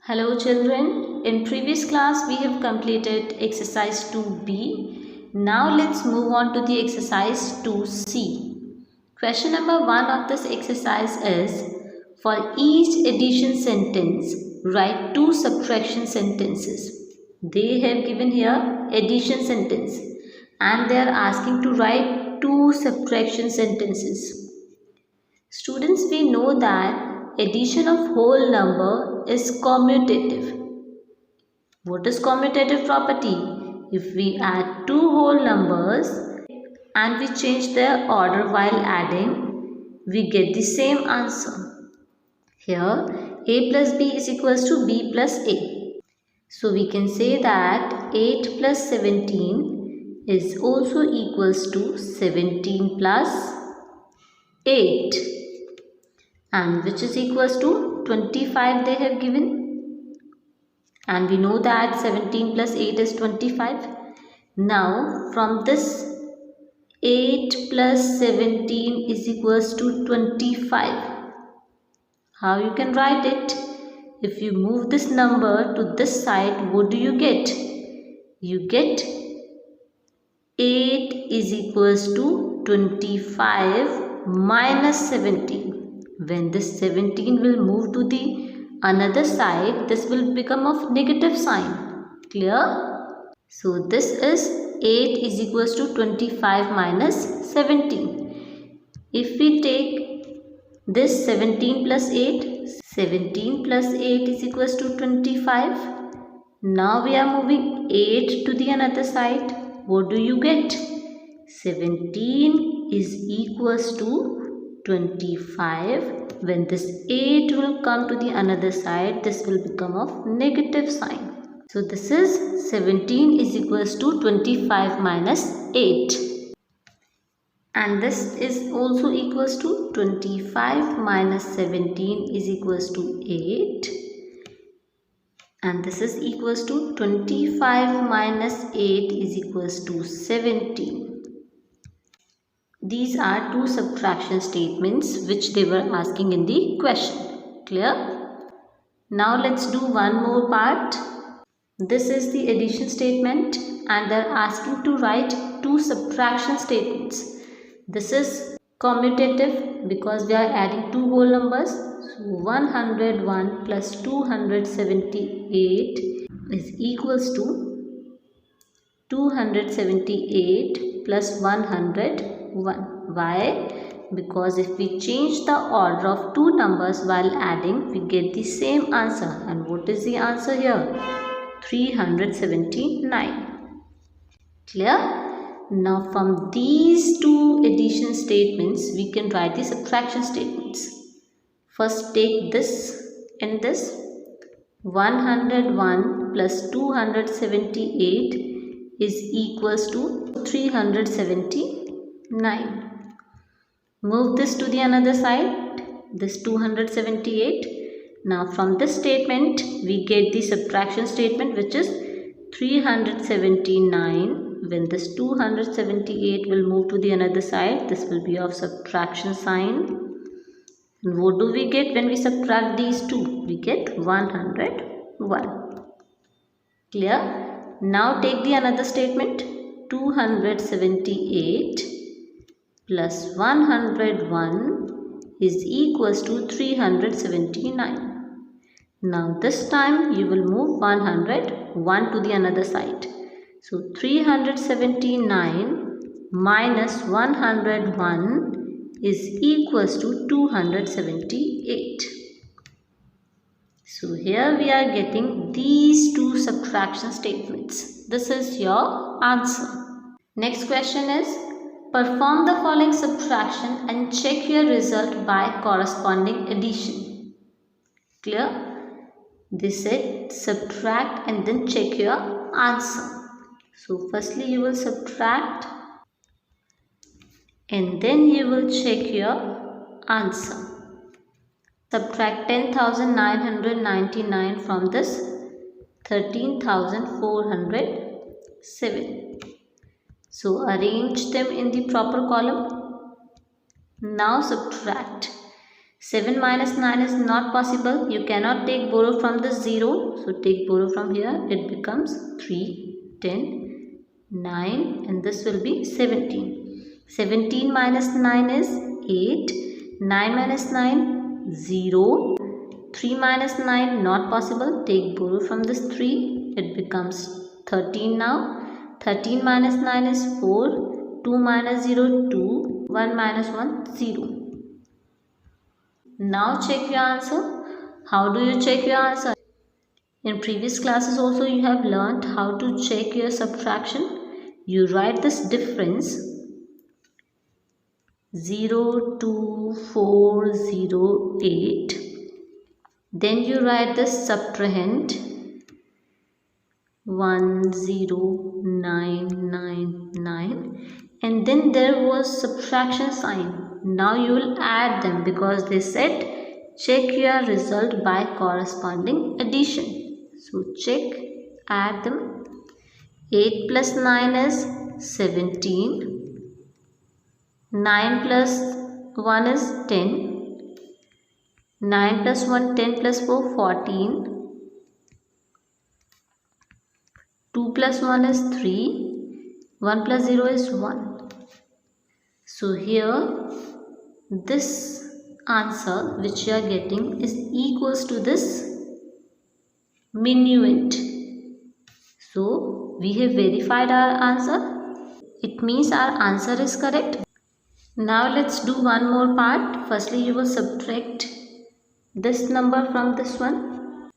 Hello children, in previous class we have completed exercise 2b. Now let's move on to the exercise 2c. Question number 1 of this exercise is, for each addition sentence, write 2 subtraction sentences. They have given here addition sentence and they are asking to write 2 subtraction sentences. Students, we know that addition of whole number is commutative. What is commutative property? If we add two whole numbers and we change their order while adding, we get the same answer. Here, a plus b is equals to b plus a. So we can say that 8 plus 17 is also equals to 17 plus 8. And which is equals to 25 they have given, and we know that 17 plus 8 is 25. Now from this 8 plus 17 is equals to 25. How you can write it? If you move this number to this side, what do you get? You get 8 is equals to 25 minus 17. When this 17 will move to the another side, this will become of negative sign. Clear? So this is 8 is equals to 25 minus 17. If we take this 17 plus 8, 17 plus 8 is equals to 25. Now we are moving 8 to the another side. What do you get? 17 is equals to 25. When this 8 will come to the another side, this will become of negative sign. So this is 17 is equals to 25 minus 8. And this is also equals to 25 minus 17 is equals to 8. And this is equals to 25 minus 8 is equals to 17. These are two subtraction statements which they were asking in the question. Clear? Now let's do one more part. This is the addition statement and they are asking to write two subtraction statements. This is commutative because we are adding two whole numbers. So 101 plus 278 is equals to 278 plus 101. Why? Because if we change the order of two numbers while adding, we get the same answer. And what is the answer here? 379. Clear? Now from these two addition statements, we can write the subtraction statements. First take this and this. 101 plus 278 is equals to 379. Move this to the another side, this 278. Now from this statement, we get the subtraction statement which is 379. When this 278 will move to the another side, this will be of subtraction sign. And what do we get when we subtract these two? We get 101. Clear? Now take the another statement. 278 plus 101 is equals to 379. Now this time you will move 101 to the another side. So 379 minus 101 is equals to 278. So here we are getting these two subtraction statements. This is your answer. Next question is, perform the following subtraction and check your result by corresponding addition. Clear? They said subtract and then check your answer. So firstly you will subtract and then you will check your answer. Subtract 10,999 from this 13,407. So arrange them in the proper column. Now subtract. 7 minus 9 is not possible. You cannot take borrow from the 0. So take borrow from here. It becomes 3, 10, 9 and this will be 17. 17 minus 9 is 8. 9 minus 9, 0. 3 minus 9 not possible. Take borrow from this 3. It becomes 13 now. 13 minus 9 is 4. 2 minus 0, 2. 1 minus 1, 0. Now check your answer. How do you check your answer? In previous classes also you have learned how to check your subtraction. You write this difference 02408. Then you write this subtrahend 10999 and then there was subtraction sign. Now you will add them because they said check your result by corresponding addition. So check, add them. 8 plus 9 is 17. 9 plus 1 is 10. 9 plus 1, 10 plus 4, 14. 2 plus 1 is 3. 1 plus 0 is 1. So here this answer which you are getting is equals to this minuend. So we have verified our answer. It means our answer is correct. Now let's do one more part. Firstly you will subtract this number from this one.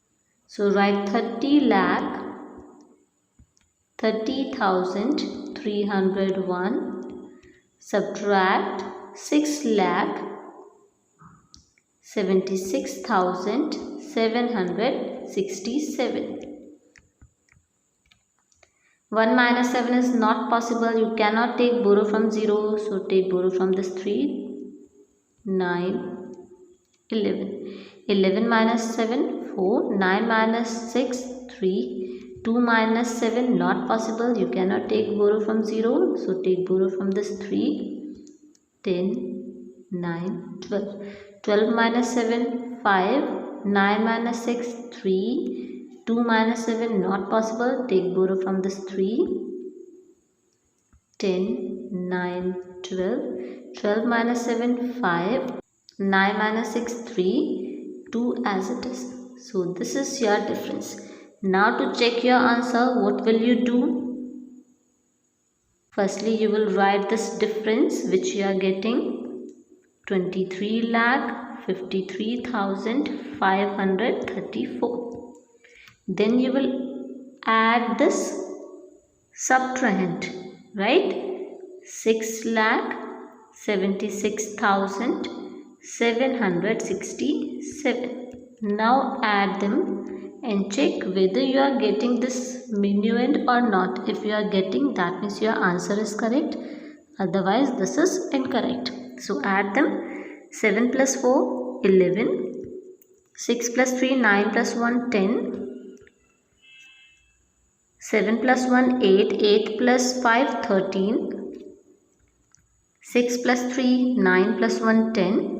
So write 30,301 subtract 6,76,767. 1 minus 7 is not possible. You cannot take borrow from 0. So take borrow from this 3. 9, 11. 11 minus 7, 4. 9 minus 6, 3. 2 minus 7 not possible. You cannot take borrow from 0. So take borrow from this 3. 10, 9, 12. 12 minus 7, 5. 9 minus 6, 3. 2 minus 7 not possible. Take borrow from this 3. 10, 9, 12. 12 minus 7, 5. 9 minus 6, 3. 2 as it is. So this is your difference. Now to check your answer, what will you do? Firstly, you will write this difference which you are getting 23,53,534. Then you will add this subtrahend, right? 6,76,767. Now add them and check whether you are getting this minuend or not. If you are getting, that means your answer is correct. Otherwise, this is incorrect. So add them. 7 plus 4, 11. 6 plus 3, 9 plus 1, 10. 7 plus 1, 8. 8 plus 5, 13. 6 plus 3, 9 plus 1, 10.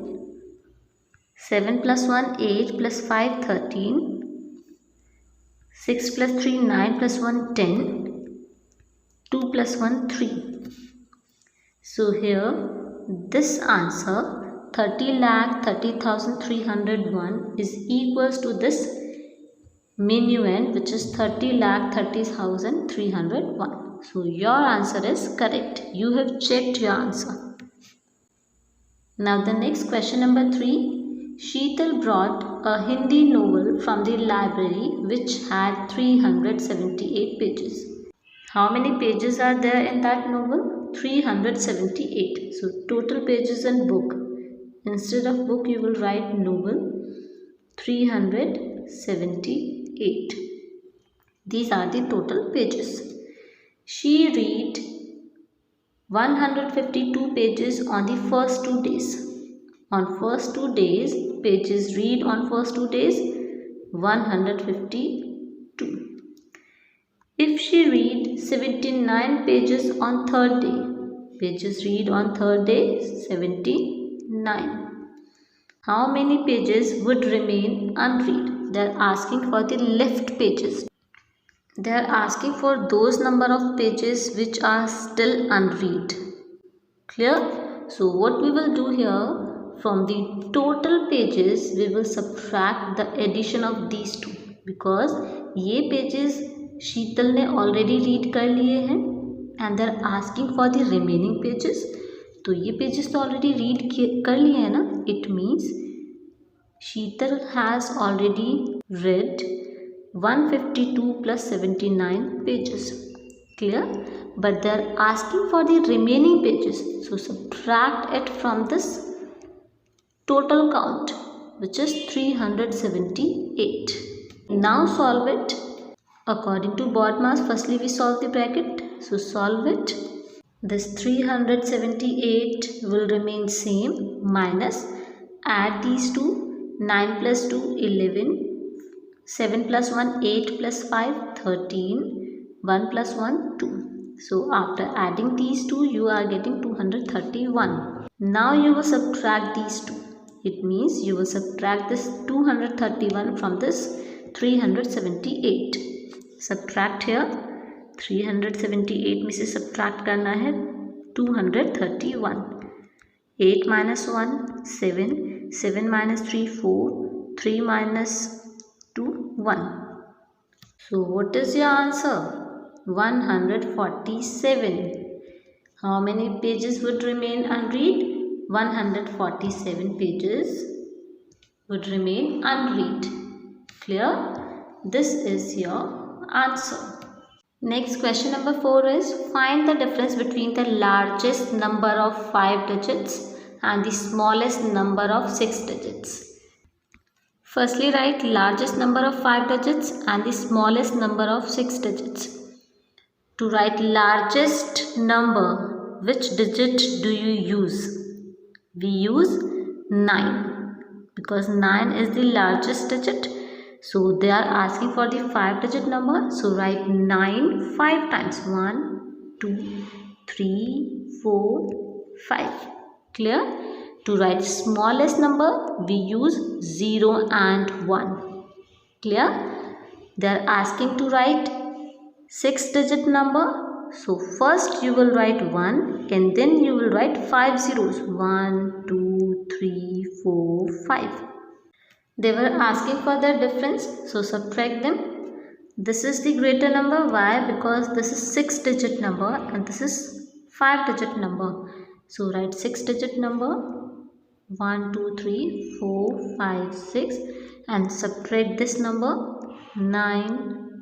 7 plus 1, 8 plus 5, 13. 6 plus 3, 9 plus 1, 10. 2 plus 1, 3. So here this answer 30,30,301 is equals to this minuend which is 30,30,301. So your answer is correct. You have checked your answer. Now the next question number 3. Sheetal brought a Hindi novel from the library which had 378 pages. How many pages are there in that novel? 378. So total pages in book. Instead of book you will write novel 378. These are the total pages. She read 152 pages on the first 2 days. On first 2 days, pages read on first 2 days 152. If she read 79 pages on third day, pages read on third day 79. How many pages would remain unread? They are asking for the left pages. They are asking for those number of pages which are still unread. Clear? So what we will do here, from the total pages we will subtract the addition of these two, because ये pages शीतल ने already read कर लिए हैं and they are asking for the remaining pages. तो ये pages तो already read कर लिए हैं ना. It means Sheetal has already read 152 plus 79 pages. Clear? But they are asking for the remaining pages, so subtract it from this total count, which is 378. Now solve it according to BODMAS. Firstly we solve the bracket, so solve it. This 378 will remain same, minus add these two, 9 plus 2 11, 7 plus 1 8 plus 5 13, 1 plus 1 2. So after adding these two you are getting 231. Now you will subtract these two. It means you will subtract this 231 from this 378. Subtract here. 378 में से subtract करना है 231. 8 minus 1 7, 7 minus 3 4, 3 minus 2 1. So what is your answer? 147. How many pages would remain unread? 147 pages would remain unread. Clear? This is your answer. Next, question number 4 is, find the difference between the largest number of 5 digits and the smallest number of 6 digits. Firstly, write largest number of 5 digits and the smallest number of 6 digits. To write largest number, which digit do you use? We use 9, because 9 is the largest digit. So they are asking for the 5 digit number. So write 9 5 times. 1 2 3 4 5. Clear? To write smallest number we use 0 and 1. Clear? They are asking to write 6 digit number. So first you will write 1 and then you will write 5 zeros. 1 2 3 4 5. They were asking for the difference, so subtract them. This is the greater number. Why? Because this is 6 digit number and this is 5 digit number. So write 6 digit number 1 2 3 4 5 6 and subtract this number 9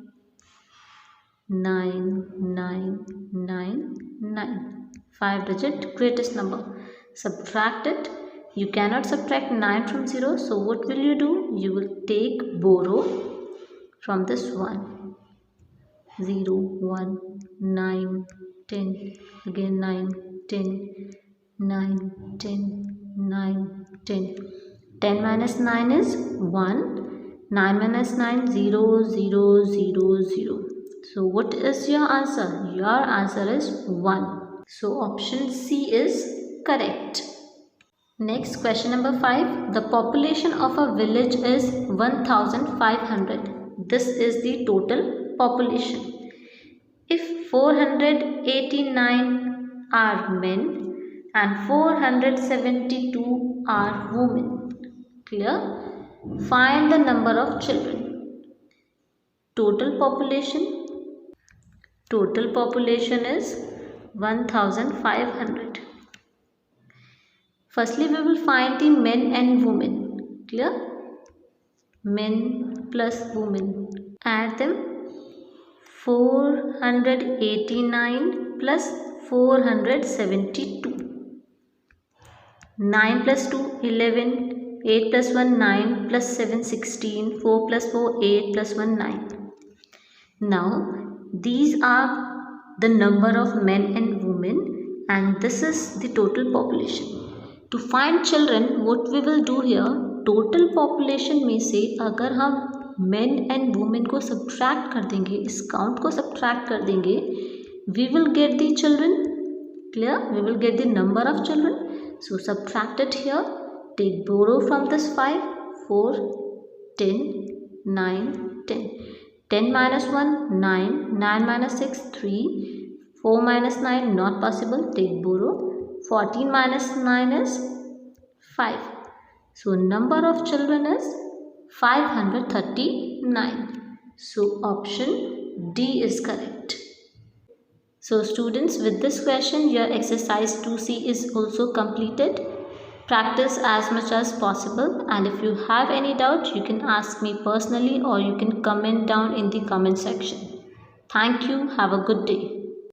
9 9 9 9. 5 digit greatest number. Subtract it. You cannot subtract 9 from 0. So what will you do? You will take borrow from this 1. 0 1 9 10. Again 9 10 9 10 9 10. 10 minus 9 is 1. 9 minus 9 0 0 0 0. So what is your answer? Your answer is 1. So option C is correct. Next, question number 5. The population of a village is 1500. This is the total population. If 489 are men and 472 are women. Clear? Find the number of children. Total population. Total population is 1500. Firstly, we will find the men and women. Clear? Men plus women. Add them. 489 plus 472. 9 plus 2 11. 8 plus 1 9 plus 7 16. 4 plus 4 8 plus 1 9. Now these are the number of men and women and this is the total population. To find children, what we will do here, total population में से अगर हम men and women को subtract कर देंगे, इस count को subtract कर देंगे, we will get the children. Clear? We will get the number of children. So subtract it here. Take borrow from this 5. 4, 10, 9, 10. 10 minus 1, 9. 9 minus 6, 3. 4 minus 9, not possible. Take borrow. 14 minus 9 is 5. So number of children is 539. So option D is correct. So students, with this question your exercise 2C is also completed. Practice as much as possible, and if you have any doubt you can ask me personally or you can comment down in the comment section. Thank you. Have a good day.